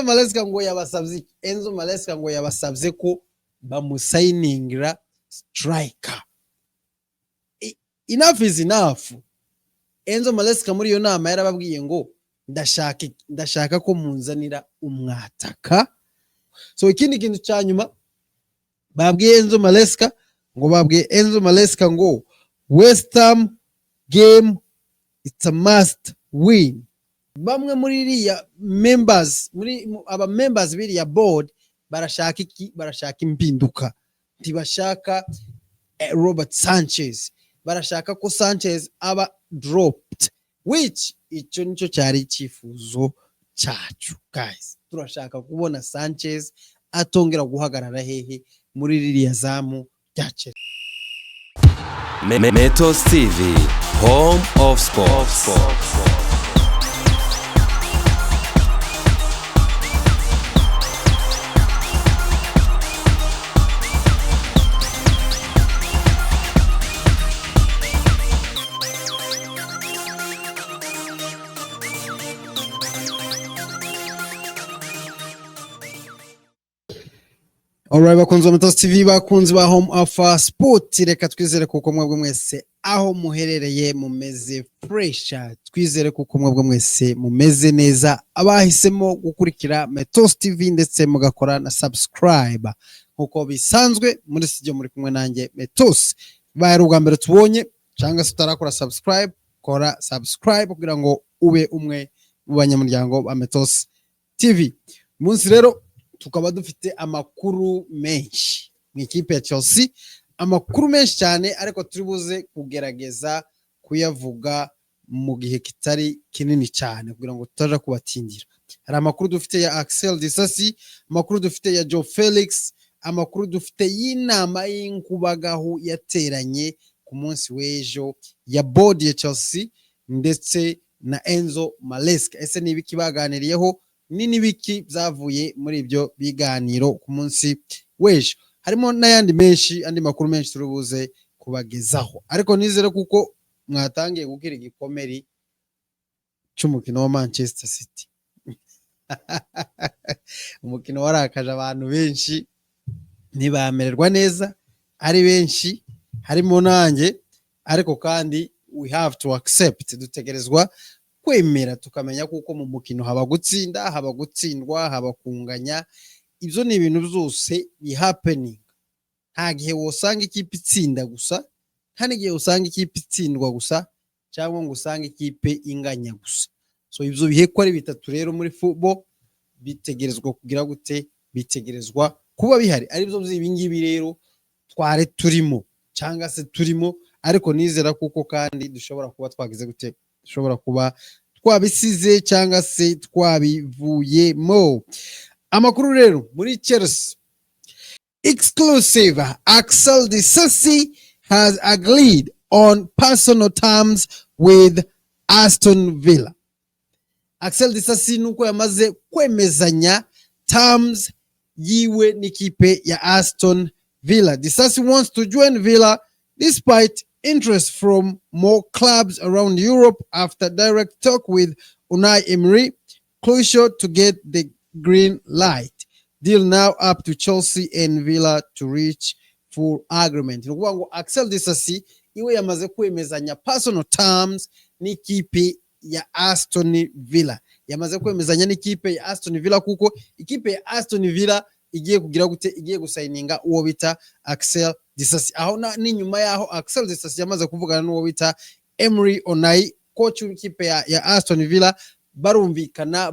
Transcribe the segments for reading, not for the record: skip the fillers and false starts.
Enzo Maresca ngo yabasabye ko bamusayiningira striker. Enough is enough. Enzo Maresca muri iyo nama yarababwiye ngo ndashaka ko munzanira umwataka. So ikindi kintu cyanyuma babwiye Enzo Maresca ngo West Ham game it's a must win. Bamwe muri iriya members biriya board barashaka impinduka, ntibashaka Robert Sanchez, barashaka ko Sanchez aba dropped, which icyo nicyo cyari icyifuzo cyacu guys. Turashaka kubona Sanchez atongera guhagarara hehe muri ririya zamu rya Chelsea. Metos TV, home of sports. Alright, bakunzi ba Metos TV, bakunzi ba home of sport, reka twizere kuko mwebwe mwese aho muherereye mumeze fresh, twizere kuko mwebwe mwese mumeze neza, abahisemo gukurikira Metos TV ndetse mugakora na subscribe nkuko bisanzwe. Muri studio muri kumwe nanjye Metos. Baye ubwa mbere tubonye cyangwa se utarakora subscribe, kora subscribe kugira ngo ube umwe mu banyamuryango ba Metos TV. Munsi rero tukaba dufite amakuru menshi mu ikipe ya Chelsea, amakuru menshi cyane, ariko turi buze kugerageza kuyavuga mu gihe kitari kinini cyane kugira ngo tutaje kubatindira. Hari amakuru dufite ya Axel Disasi, amakuru dufite ya Joe Felix, amakuru dufite y'inama y'inkubagahu yateranye ku munsi w'ejo ya board ya Chelsea ndetse na Enzo Maresca. Ese ni ibiki baganiriyeho, n'ibiki byavuye muri ibyo biganiro ku munsi w'ejo? Harimo n'ayandi menshi, andi makuru menshi turubuze kubagezaho, ariko nizere kuko mwatangiye gukira igikomeri cy'umukino wa Manchester City. Umukino warakaje abantu benshi, ntibamererwa neza, ari benshi harimo nanjye, ariko kandi we have to accept, dutegerezwa kwemera tukamenya kuko mu mukino haba gutsinda, haba gutsindwa, haba kunganya. Ibyo ni ibintu byose bi happening. Nta gihe wosanga ikipe itsinda gusa, nta n'igihe wosanga ikipe itsindwa gusa, cyangwa ngo usange ikipe inganya gusa. So ibyo bihe ko ari bitatu rero muri football bitegerezwa kugira gute, bitegerezwa kuba bihari. Ari byo by'ibingibi rero tware turimo cyangwa se turimo, ariko nizera kuko kandi dushobora kuba twagize gute, dushobora kuba twabisize cyangwa se twabivuyemo. Amakuru rero muri Chelsea exclusive, Axel Disasi has agreed on personal terms with Aston Villa. Axel Disasi nuko yamaze kwemezanya terms yiwe n'ikipe ya Aston Villa. Disasi wants to join Villa despite interest from more clubs around Europe after direct talk with Unai Emery, crucial to get the green light. Deal now up to Chelsea and Villa to reach full agreement. Nukuvuga ngo Axel Disasi iwe yamaze kwemezanya personal terms n'ikipe ya Aston Villa. Yamaze kwemezanya n'ikipe ya Aston Villa kuko ikipe ya Aston Villa igiye kugira gute, igiye gusayininga uwo bita Axel Disasi. Aho ni nyuma yaho Axel Disasi yamaze kuvugana n'uwo bita Emery Onai, coach w'ikipe ya Aston Villa,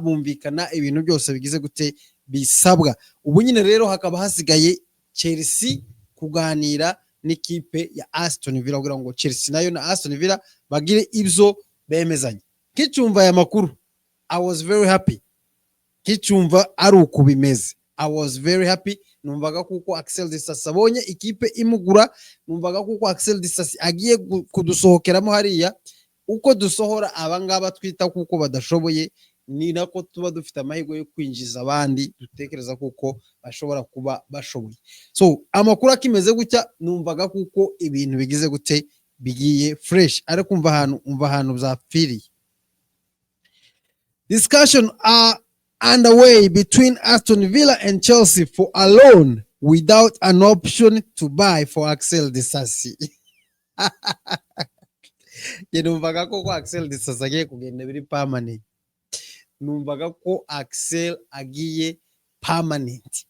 bumvikana ibintu byose bigize gute bisabwa. Ubu nyine rero hakaba hasigaye Chelsea kuganira n'ikipe ya Aston Villa kugira ngo Chelsea nayo na Aston Villa bagire ibyo bemezanya. Kicumva ya makuru, I was very happy. Kicumva ari uko bimeze, I was very happy. Numvaga kuko Axel Disasi abonye ikipe imugura, numvaga kuko Axel Disasi agiye kudusohokeramo hariya. Uko dusohora abangaba twita kuko badashoboye, ni nako tuba dufite amahirwe yo kwinjiza abandi dutekereza kuko bashobora kuba bashoboye. So amakuru akimeze gutya, numvaga kuko ibintu bigize gute, bigiye fresh, ariko umva ahantu byapfiriye. Discussion are underway between Aston Villa and Chelsea for a loan without an option to buy for Axel Disasi. Numvaga ko Axel Disasi agiye kugenda biri permanent. Numvaga ko Axel agiye permanent.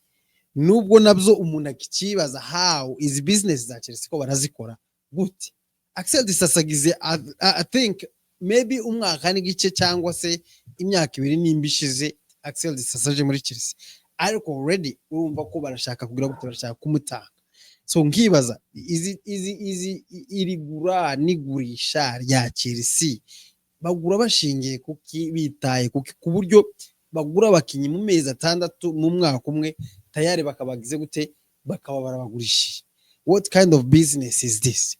Nubwo nabyo umuntu akikibaza how is business za Chelsea ko barazikora gute. Axel Disasi agize I think maybe umwaka n'igice cyangwa se imyaka ibiri nimbishize Axel Disasi aje muri Chelsea, ariko already urumva ko barashaka kugira gute, barashaka kumutanga. So nkibaza izi irigura nigurisha rya Chelsea bagura bashingiye kuki, bitaye kuki, ku buryo bagura abakinyi mu mezi 6 mu mwaka umwe tayari bakabagize gute, bakaba barabagurishije. What kind of business is this?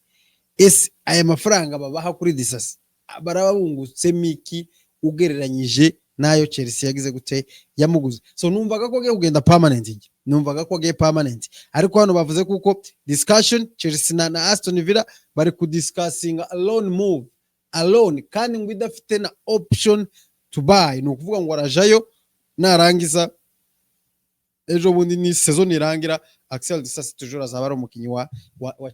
Aya mafaranga babaha kuri Disasi barabungutse miki ugereranyije nayo Chelsea yagize gute yamuguze. So numvaga ko agiye kugenda permanent, numvaga ko agiye permanent, ariko hano bavuze kuko discussion Chelsea na Aston Villa bari ku discussing a loan move, alone kandi ngo idafite na option to buy. No kuvuga ngo arajayo narangiza ejo bundi ni season irangira Axel Disasi toujours azaba ari umukinyi wa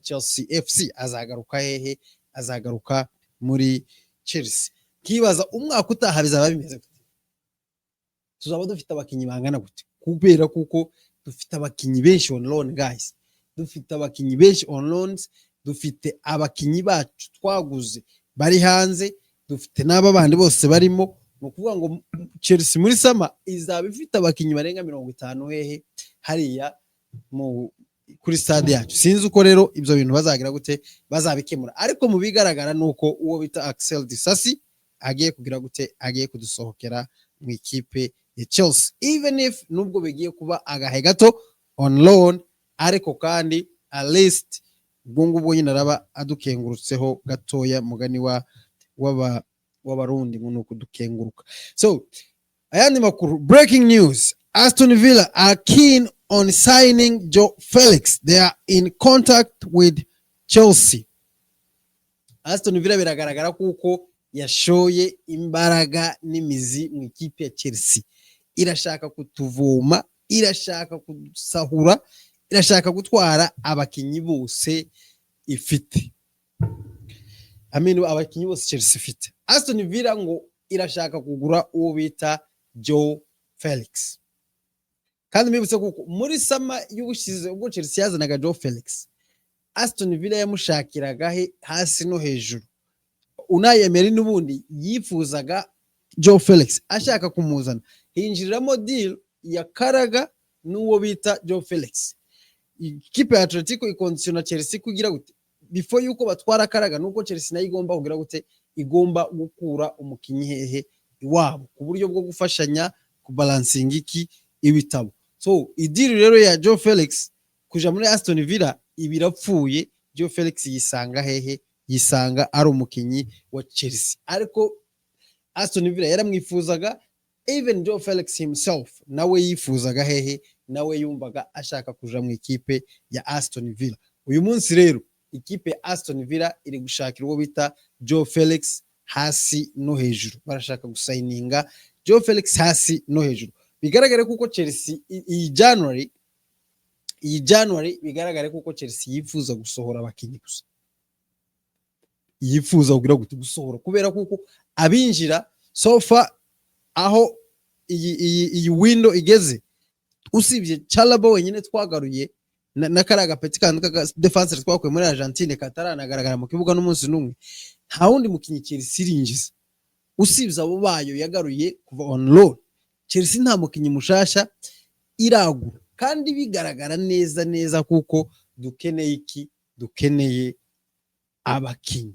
Chelsea FC. Azagaruka hehe? Azagaruka muri Chelsea. Kibaza umwaka utaha bizaba bimeze gute, tuzaba dufite abakinyi bangana gute, kubera kuko dufite abakinyi benshi on loan guys, dufite abakinyi benshi on loans, dufite abakinyi bacu twaguze bari hanze, dufite n'aba bandi bose barimo. No kuvuga ngo Chelsea muri sama izaba ifite abakinyi barenga 50 hehe hariya kuri stade yacu. Sinzi uko rero ibyo bintu bazagira gute, bazabikemura, ariko mu bigaragara nuko uwo bita Axel Disasi agiye kugira gute, agiye kudusohokera mu ikipe ya Chelsea, even if nubwo bigiye kuba agahe gato on loan, ariko kandi at least ubwo nyine araba adukengurutseho gatoya, mugani w'abarundi ngo nuko dukenguruka. So ayandi makuru, breaking news, Aston Villa are keen on signing Joe Felix. They are in contact with Chelsea. Aston Villa biragaragara kuko yashoye imbaraga n'imizi mu ikipe ya Chelsea. Irashaka kutuvoma, irashaka kusahura, irashaka gutwara abakinyi bose ifite. Abakinyi bose Chelsea ifite. Aston Villa ngo irashaka kugura uwo bita Joe Felix. Kandi mbibutse kuko muri sama y'ubushize ubwo Chelsea yazanaga Joe Felix, Aston Villa yamushakiraga hasi no hejuru. Unai Emery n'ubundi yifuzaga Joe Felix, ashaka kumuzana, hinjiriramo deal ya Karaga n'uwo bita Joe Felix. Ikipe ya Atletico ikonditiona Chelsea kugira gute, before yuko batwara Karaga, nuko Chelsea nayo igomba kugira gute, igomba gukura umukinyi hehe iwabo, ku buryo bwo gufashanya kubalancing iki ibitabo. So idiri rero ya Joe Felix kuja muri Aston Villa ibirapfuye. Joe Felix yisanga hehe, yisanga ari umukinyi wa Chelsea, ariko Aston Villa yaramwifuzaga. Even Joe Felix himself nawe yifuzaga hehe, nawe yumvaga ashaka kuja mu ikipe ya Aston Villa. Uyu munsi rero ikipe ya Aston Villa iri gushakira uwo bita Joe Felix hasi no hejuru, barashaka gusigninga Joe Felix hasi no hejuru. Bigaragare kuko Chelsea iyi January bigaragare kuko Chelsea yifuza gusohora abakinyi gusa, yifuza kugira gusohora, kubera kuko abinjira sofa aho iyi window igeze, usibye Chalaba wenyine twagaruye na Karaga Petit kandi ka defense twakuye muri Argentine kataranagaragara mu kibuga n'umunsi numwe, nta wundi mukinyi Chelsea irinjiza usibye abo bayo yagaruye kuva on loan. Chelsea nta mukinyi mushasha iragura, kandi bigaragara neza kuko dukeneye iki, dukeneye abakinyi,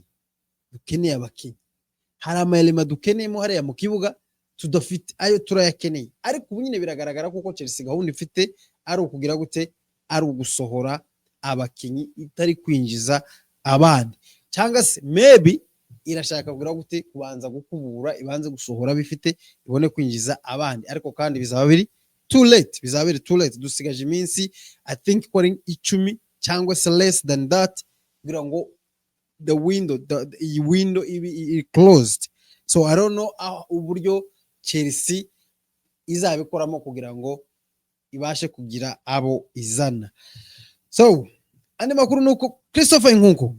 hari amayelema dukeneyemo hariya mu kibuga tudafite, ayo turayakeneye. Ariko ubu nyine biragaragara kuko Chelsea gahunda ifite ari ukugira gute, ari ugusohora abakinyi, itari kwinjiza abandi, cyangwa se maybe irashaka kugira gute, kubanza gukubura, ibanze gusohora bifite, ibone kwinjiza abandi. Ariko kandi bizaba biri too late, dusigaje iminsi I think kwa 10 cyangwa se less than that kugira ngo the window is closed. So I don't know uburyo Chelsea izabikoramo kugira ngo ibashe kugira abo izana. So andi makuru nuko Christopher Nkunku,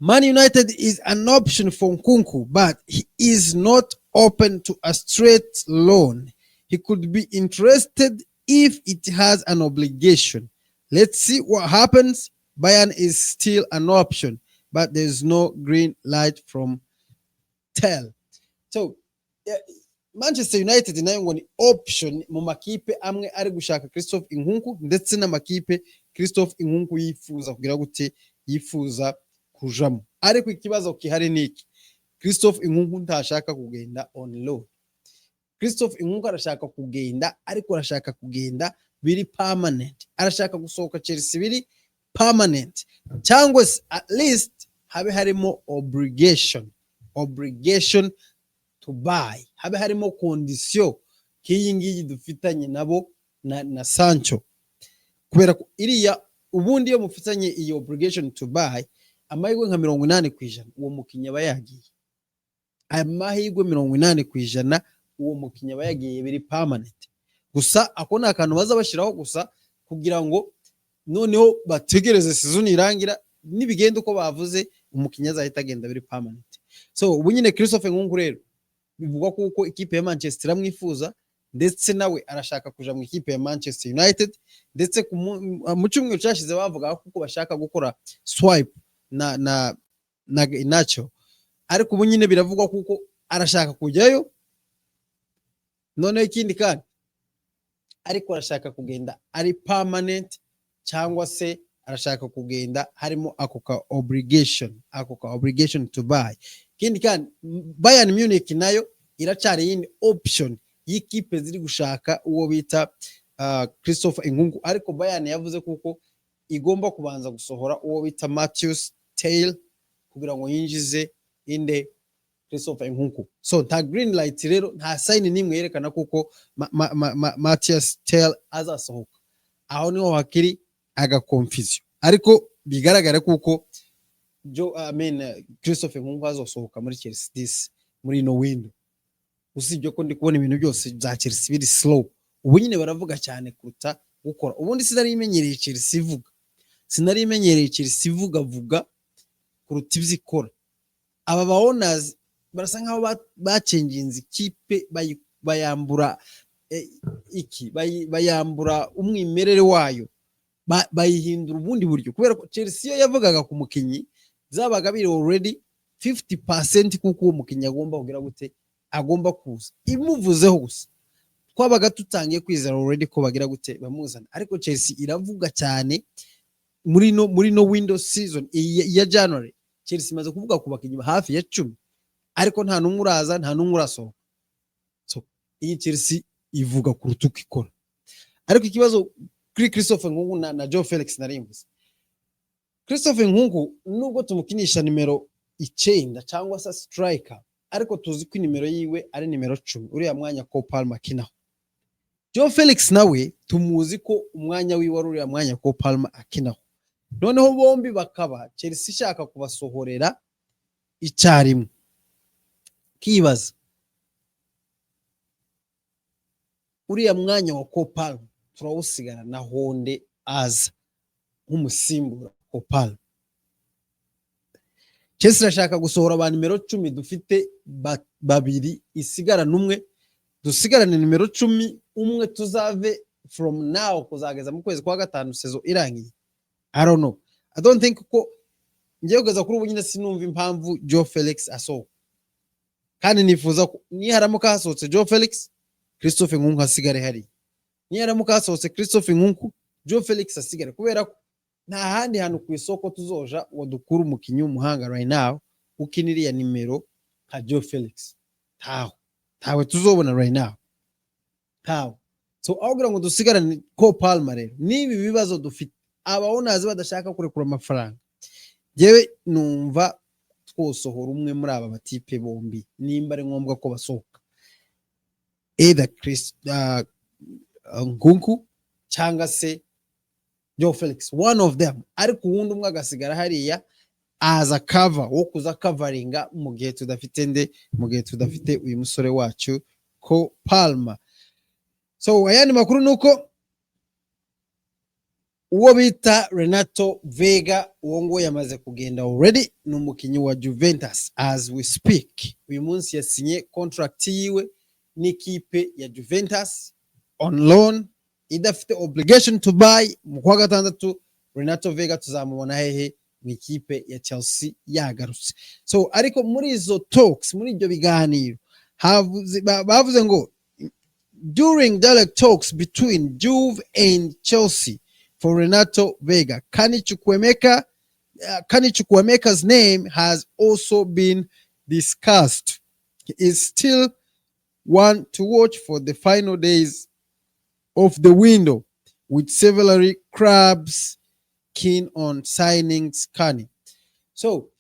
Man United is an option for Nkunku, but he is not open to a straight loan. He could be interested if it has an obligation. Let's see what happens. Bayern is still an option, but there's no green light from Tel. So Manchester United nayo ngo ni option mu makipe amwe ari gushaka Christopher Nkunku, ndetse n'amakipe Christopher Nkunku yifuza kugira gute, yifuza kujamo. Ariko ikibazo kihari niki, Christopher Nkunku ntashaka kugenda on loan. Christopher Nkunku arashaka kugenda, ariko arashaka kugenda biri permanent. Arashaka gusohoka Chelsea biri permanent, cyangwa at least habe harimo obligation to buy, habe harimo condition kiyi ngiyi dufitanye nabo na Sancho, kubera ko iriya ubundi iyo mufitanye iyo obligation to buy, amahirwe nka 80% uwo mukinya bayagiye, amahirwe 80% uwo mukinya bayagiye biri permanent. Gusa akona akantu baza bashiraho gusa kugira ngo noneho bategereze season irangira, nibigenda uko bavuze umukinya azahita agenda biri permanent. So ubu nyine Christopher Nkunku rero bivugwa kuko ikipe ya Manchester amwifuza, ndetse nawe arashaka kuja mu ikipe ya Manchester United, ndetse mu cyumweru cyashize bavuga kuko bashaka gukora swipe na Inacho, ariko ubu nyine biravugwa kuko arashaka kujyayo. None ikindi kandi ariko arashaka kugenda ari permanent, cyangwa se arashaka kugenda harimo ako obligation to buy. Kindi kandi Bayern Munich nayo iracari yindi option y'ikipe ziri gushaka uwo bita Christopher Nkunku, ariko Bayern yavuze kuko igomba kubanza gusohora uwo bita Matheus Tel kugira ngo yinjize inde Christopher Nkunku. So nta green light rero, nta sign nimwe yerekana kuko Matheus Tel azasohoka. Aho niho hakiri aga confusion, ariko bigaragara kuko Christopher Nkunku azosohoka muri Chelsea this muri no window. Usibye ko ndi kubona ibintu byose bya Chelsea biri slow, ubu nyine baravuga cyane kuruta gukora. Ubundi sinari imenyereye Chelsea ivuga kuruta ibyikora. Aba ba owners barasa nkaho bacenginze ikipe bayambura bayambura umwimerere wayo, bayihindura ubundi buryo, kubera ko Chelsea yo yavugaga ku mukinyi zabaga biri already 50% kuko uwo mukinyi agomba kugira gute, agomba kuza imuvuzeho gusa. Twabaga tutangiye kwizera already ko bagira gute bamuzana, ariko Chelsea iravuga cyane muri no window season ya January. Chelsea imaze kuvuga ku bakinyi hafi ya 10, ariko nta numwe uraza, nta numwe urasohoka. So iyi Chelsea ivuga kuruta uko ikora. Ariko ikibazo kuri Christopher Nkunku na Joe Felix narimbuze. Christopher Nkunku nubwo tumukinisha nimero 9 cyangwa sa striker, ariko tuzi ko nimero yiwe ari nimero 10, uriya mwanya ko Palmer akinaho. Joe Felix nawe tumuzi ko umwanya wiwe ari uriya mwanya ko Palmer akinaho. Noneho bombi bakaba Chelsea ishaka kubasohorera icyarimwe. Kibaza uriya mwanya wa ko Palmer turawusigana na Honde aza nk'umusimbura ko Palmer. Chelsea irashaka gusohora ba nimero 10 dufite babiri, isigara numwe, dusigarane nimero 10 umwe tuzave from now kuzageza mu kwezi kwa gatanu sezo irangiye. I don't know. I don't think ko ngiye kugeza kuri ubu nyine sinumva impamvu Joe Felix asohoka. Kandi nifuza ko niharamuka hasohotse Joe Felix, Christopher Nkunku asigare hari. Niharamuka hasohotse Christopher Nkunku, Joe Felix asigare, kubera ko nta handi hantu ku isoko tuzoja wadukura umukinyi w'umuhanga right now ukiniriya nimero ka Joe Felix. Tawe tuzobona right now. So aho ngo dusigarane ko Palmer rero nibi bibazo dufite, abaonazi badashaka kurekura amafaranga. Jewe numva twosohora umwe muri aba batipe bombi nimba ari ngombwa ko basohoka, either Nkunku cyangwa se Joe Felix, one of them, ariko uwundi umwe agasigara hariya as a cover wo kuza coveringa mu gihe tudafite uyu musore wacu ko Palmer. So ayandi makuru nuko uwo bita Renato Vega uwo ngo yamaze kugenda already, ni umukinyi wa Juventus as we speak. Uyu munsi yasinye contract yiwe n'ikipe ya Juventus on loan, idafite obligation to buy. Mu kwa gatandatu Renato Vega tuzamubona hehe mu ikipe ya Chelsea yagarutse. So ariko muri izo talks, muri ibyo biganiro bavuze ngo during direct talks between Juve and Chelsea for Renato Vega, Kani Chukwuemeka's name has also been discussed. He is still one to watch for the final days of the window, with several clubs keen on signing Kani. So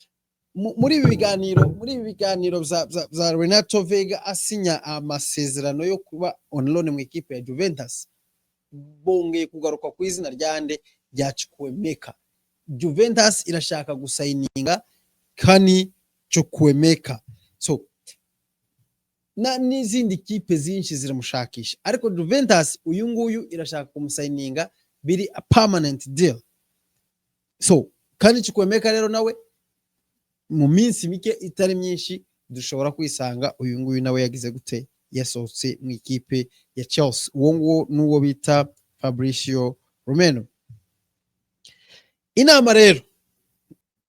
muri ibi biganiro za Renato Vega asinya amasezerano yo kuba on loan mu ikipe ya Juventus, bongeye kugaruka ku izina ryande rya Chukwuemeka. Juventus irashaka gusayininga Kani Chukwuemeka. So n'izindi kipe zinshi ziramushakisha, ariko Juventus uyu nguyu irashaka kumusayininga biri a permanent deal. So Kani Chukwuemeka rero nawe mu minsi mike itari myinshi dushobora kwisanga uyu nguyu nawe yagize gute, yasohotse mu ikipe ya Chelsea. Uwo ngo nuwo bita Fabrizio Romano.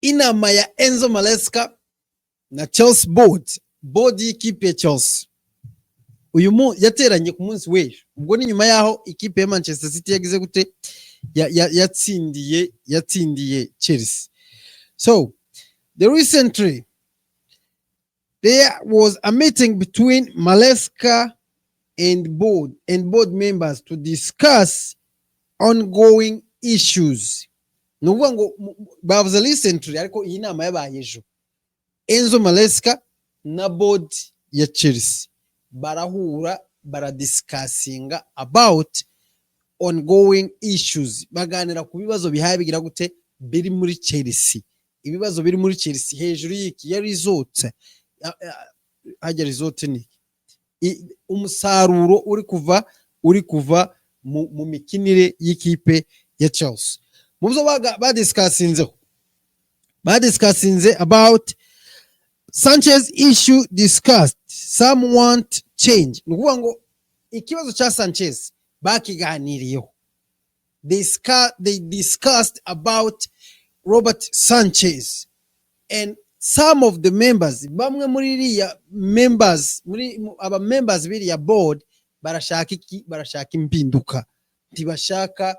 Inama ya Enzo Maresca na Chelsea board y'ikipe ya Chelsea uyu yateranye ku munsi w'ejo, ubwo ni nyuma yaho ikipe ya Manchester City yagize gute, yatsindiye Chelsea. So recently there was a meeting between Maresca and board members to discuss ongoing issues. Nuvuga ngo bavuze recently, ariko iyi nama yabaye ejo. Enzo Maresca na board ya Chelsea barahura, baradiscussinga about ongoing issues, baganira ku bibazo bihaye bigira gute biri muri Chelsea. Ibibazo biri muri Chelsea hejuru y'iki ya result, ajya result ni umusaruro uri kuva mu mikinire y'ikipe ya Chelsea. Mubyo badiscussinze about Sanchez issue discussed, some want change. Nukuvuga ngo ikibazo cha Sanchez bakiganiriyeho. They discussed about Robert Sanchez, and some of the members, bamwe muri members biriya board barashaka impinduka, ntibashaka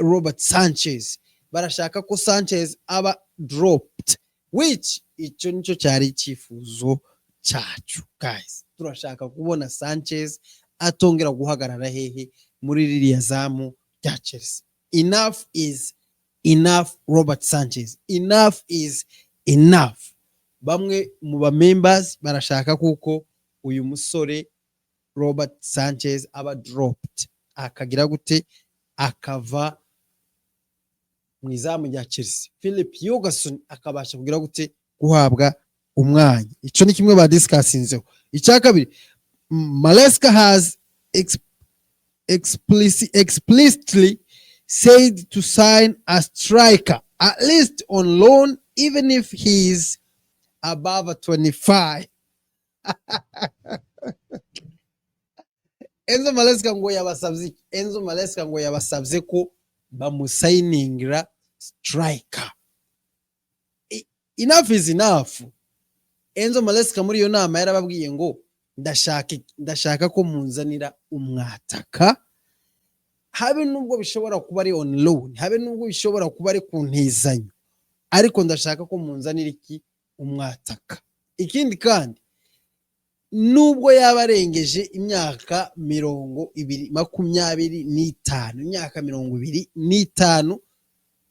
Robert Sanchez, barashaka ko Sanchez aba dropped, which icyo nicyo cyari icyifuzo cyacu. Guys, turashaka kubona Sanchez atongera guhagarara hehe muri ririya zamu rya Chelsea. Enough is enough. Robert Sanchez, enough is enough. Bamwe mu ba members barashaka kuko uyu musore Robert Sanchez aba dropped, akagira gute, akava mu izamu rya Chelsea. Philip Jorgensen akabasha kugira gute, guhabwa umwanya. Icyo ni kimwe badiscussinzeho. Icya kabiri, Maresca has explicitly said to sign a striker, at least on loan, even if he's above 25. Enzo Maresca ngo yabasabye ko bamusayiningira striker. Enough is enough. Enzo Maresca muri iyo nama yarababwiye ngo ndashaka ko munzanira umwataka, habe nubwo bishobora kuba ari on loan, habe nubwo bishobora kuba ari ku ntizanyo, ariko ndashaka ko munzanira iki, umwataka. Ikindi kandi nubwo yabarengeje imyaka 25,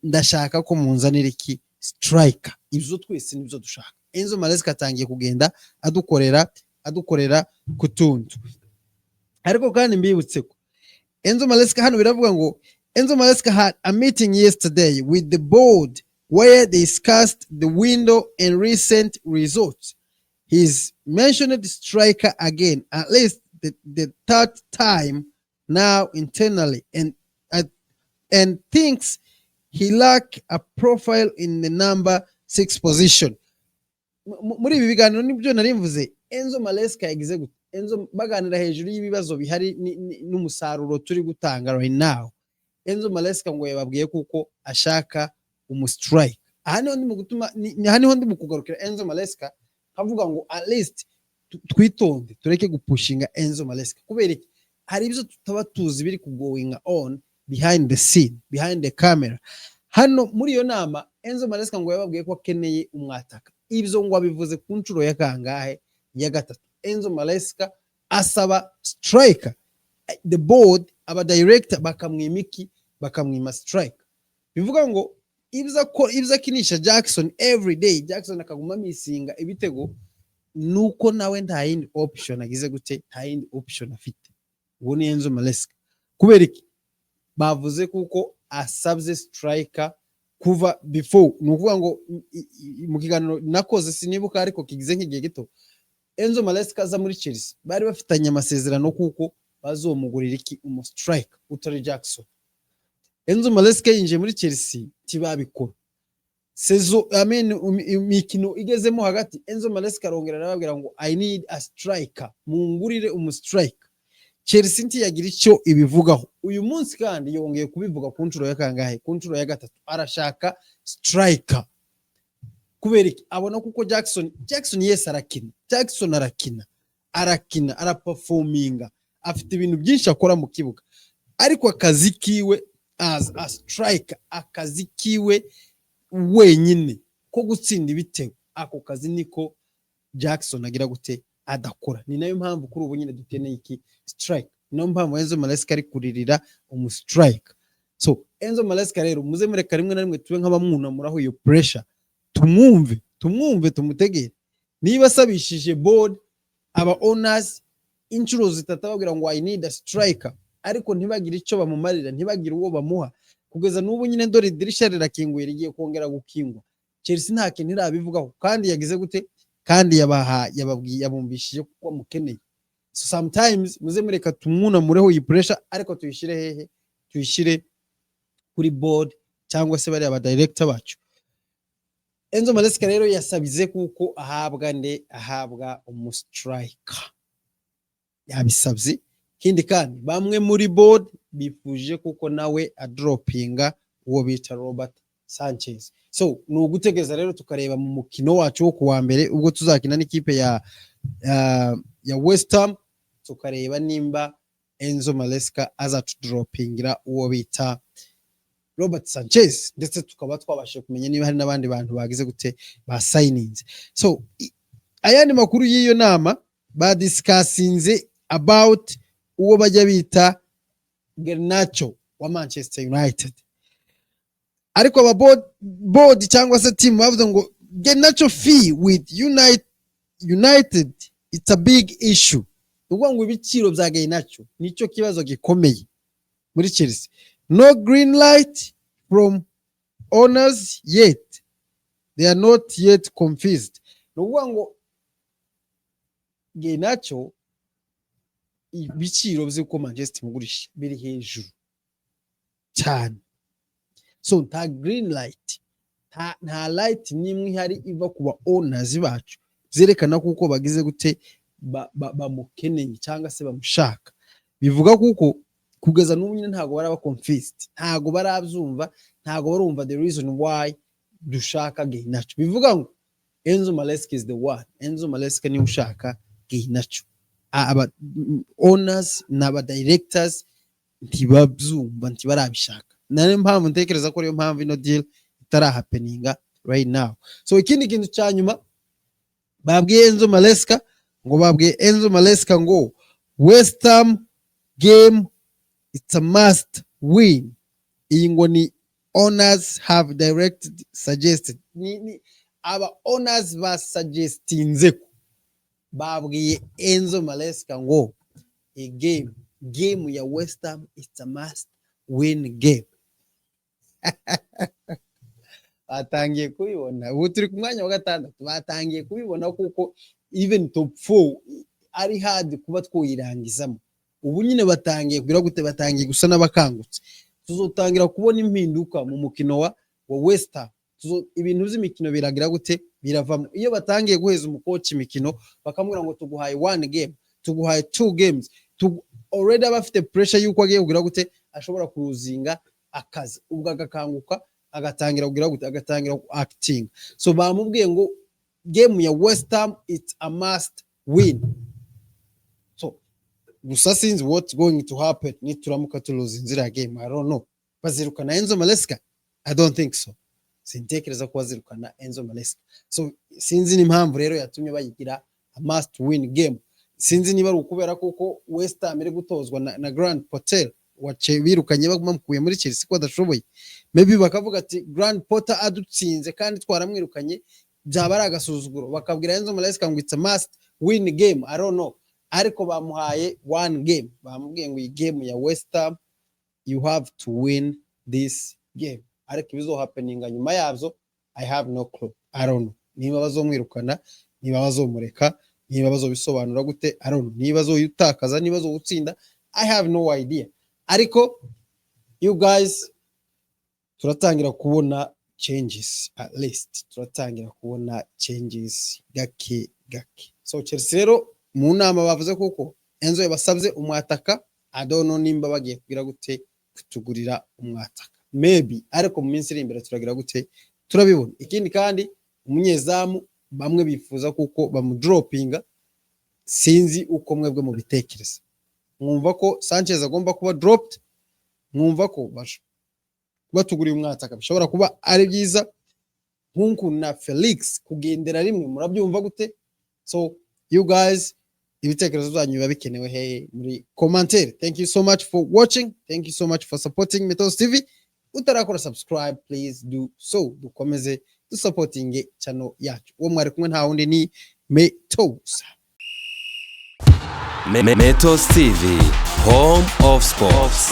ndashaka ko munzanira iki, striker. Ibyo twese nibyo dushaka. Enzo Maresca atangiye kugenda adukorera kutuntu, ariko kandi mbibutse ko Enzo Maresca hano biravuga ngo Enzo Maresca had a meeting yesterday with the board where they discussed the window and recent results. He's mentioned striker again, at least the third time now internally and thinks he lack a profile in the number 6 position. Muri ibi biganiro nibyo nari mvuze Enzo Maresca yagize gute Enzo baganira hejuru y'ibibazo bihari n'umusaruro turi gutanga right now. Enzo Maresca ngo yababwiye kuko ashaka umustrike. Aha niho ndi mu kugarukira Enzo Maresca havuga ngo at least twitonde tureke gupushinga Enzo Maresca kubera hari ibyo tutaba tuzi biri kugoing on behind the scene, behind the camera. Hano muri iyo nama Enzo Maresca ngo yababwiye ko akeneye umwataka. Ibyo ngo abivuze ku nshuro ya kangahe ya gatatu. Enzo Maresca asaba striker, the board aba director bakamwimiki bakamwima striker. Bivuga ngo ibyo akinisha Jackson every day, Jackson akaguma misinga ibitego nuko nawe nta yindi option agize gute, nta yindi option afite. Uwo ni Enzo Maresca. Kubera iki bavuze kuko asabye striker kuva before, nukuvuga ngo mu kiganiro nakoze sinibuka ariko kigize nk'igihe gito, Enzo Maresca aza muri Chelsea bari bafitanye amasezerano kuko bazomugurira iki umustrike utari Jackson. Enzo Maresca yinjiye muri Chelsea tibabikora sezo imikino igezemo hagati. Enzo Maresca arongera arababwira ngo I need a striker, mungurire umustrike. Chelsea ntiyagira icyo ibivugaho. Uyu munsi kandi yongeye kubivuga ku nshuro ya kangahe, ku nshuro ya gatatu, arashaka striker. Kubera iki abona kuko Jackson yes arakina araperforminga, afite ibintu byinshi akora mu kibuga, ariko akazi kiwe as a striker, akazi kiwe wenyine ko gutsinda ibitego, ako kazi niko Jackson agira gute adakora. Ni nayo mpamvu kuri ubu nyine dukeneye iki strike. Niyo mpamvu Enzo Maresca ari kuririra umustrike. So Enzo Maresca rero muze mureka rimwe na rimwe tube nk'abamwunamuraho iyo pressure, tumwumve tumutegere. Niba sabishije board aba owners inshuro zitatu babwira ngo I need a striker, ariko ntibagire icyo bamumarira, ntibagire uwo bamuha, kugeza n'ubu nyine dore idirisha rirakinguye rigiye kongera gukingwa. Chelsea nta kintu irabivugaho kandi yagize gute, kandi yabumbishije kuko mukeneye. So sometimes muze mureka tumwunamureho iyi pressure, ariko tuyishire hehe, tuyishire kuri board cyangwa se bari aba director bacu. Enzo Maresca rero yasabize kuko ahabwa umustriker, yabisabye. Kindi kandi bamwe muri board bifuje kuko nawe adropinga uwo bita Robert Sanchez. So nugutegeza rero tukareba mu mukino wacu wo kuwa mbere ubwo tuzakina n'ikipe ya West Ham, tukareba nimba Enzo Maresca azatudropingira uwo bita Robert Sanchez, ndetse tukaba twabashije kumenya niba hari n'abandi bantu bagize gute ba signings. So ayandi makuru y'iyo nama badiscussinze about uwo bajya bita Garnacho wa Manchester United, ariko aba board cyangwa se team bavuze ngo Garnacho fee with United it's a big issue. Ubwo ngo ibiciro bya Garnacho nicyo kibazo gikomeye muri Chelsea. No green light from owners yet, they are not yet confused. Ubwo ngo Garnacho ibiciro by'uko Manchester mugurisha biri hejuru cyane. So nta green light, nta light nimwe ihari iva kuba owners bacu zerekana kuko bagize gute bamukeneye cyangwa se bamushaka. Bivuga kuko kugeza n'ubu nyine ntago baraba confused, ntago barabyumva, ntago barumva the reason why dushaka Garnacho. Bivuga ngo Enzo Maresca is the one, Enzo Maresca ni ushaka Garnacho. Aba owners n'aba directors ntibabyumva, ntibarabishaka. Nane mpamvu ntekereza ko ariyo mpamvu ino deal itara happeninga right now. So ikindi kintu cyanyuma babwiye Enzo Maresca ngo West Ham game it's a must win. Iyi ngo ni owners have directed suggested, ni aba owners ba suggestinze ko babwiye Enzo Maresca ngo a game ya West Ham it's a must win game. Batangiye kubibona ubu turi ku mwanya wa gatandatu, batangiye kubibona kuko even top 4 ari hard kuba twoyirangizamo. ubu nyine batangiye kugira gute, batangiye gusa n'abakangutse. Tuzotangira kubona impinduka mu mukino wa West Ham. Ibintu by'imikino biragira gute, biravamo iyo batangiye guheza umukoci imikino bakamubwira ngo tuguhaye 1 game, tuguhaye 2 games, already abafite pressure yuko agiye kugira gute ashobora kuruzinga akazi, ubwo agakanguka agatangira kugira gute, agatangira acting. So bamubwiye ngo game ya West Ham it's a must win. So gusa sinzi what's going to happen nituramuka turuzinzira game, I don't know. Bazirukana Enzo Maresca? I don't think so. Sintekereza ko bazirukana Enzo Maresca. So sinzi n'impamvu rero yatumye bayigira a must win game. Sinzi niba ari ukubera kuko West Ham iri gutozwa na Grant Potter wace birukanye bamukuye muri Chelsea ko adashoboye. Maybe bakavuga ati Grant Potter adutsinze kandi twaramwirukanye byaba ari agasuzuguro, bakabwira Enzo Maresca ngo it's a must win game. I don't know. Ariko bamuhaye 1 game, bamubwiye ngo iyi game ya West Ham you have to win this game. Ariko ibizo happening nyuma yabyo I have no clue. I don't know. Niba bazomwirukana, niba bazomureka, niba bazobisobanura gute, I don't know. Niba bazoyutakaza, niba bazowutsinda, I have no idea. Ariko you guys turatangira kubona changes, at least turatangira kubona changes gake. So Chelsea rero mu nama bavuze kuko Enzo yabasabye umwataka, I don't know nimba bagiye kugira gute kutugurira umwataka. Maybe ariko mu minsi iri imbere turagira gute turabibona. Ikindi kandi umunyezamu bamwe bifuza kuko bamudropinga, sinzi uko mwebwe mu bitekereza. Mwumva ko Sanchez agomba kuba dropped, mwumva ko batuguriye umwataka bishobora kuba ari byiza, nkunku na Felix kugendera rimwe murabyumva gute? So you guys ibitekerezo byanyu biba bikenewe he muri commentaire. Thank you so much for watching, thank you so much for supporting Metos TV. Utarakora subscribe, please do so. Dukomeze supporting channel yacu. Uwo mwari kumwe nta wundi ni Metos. Metos TV, home of sports.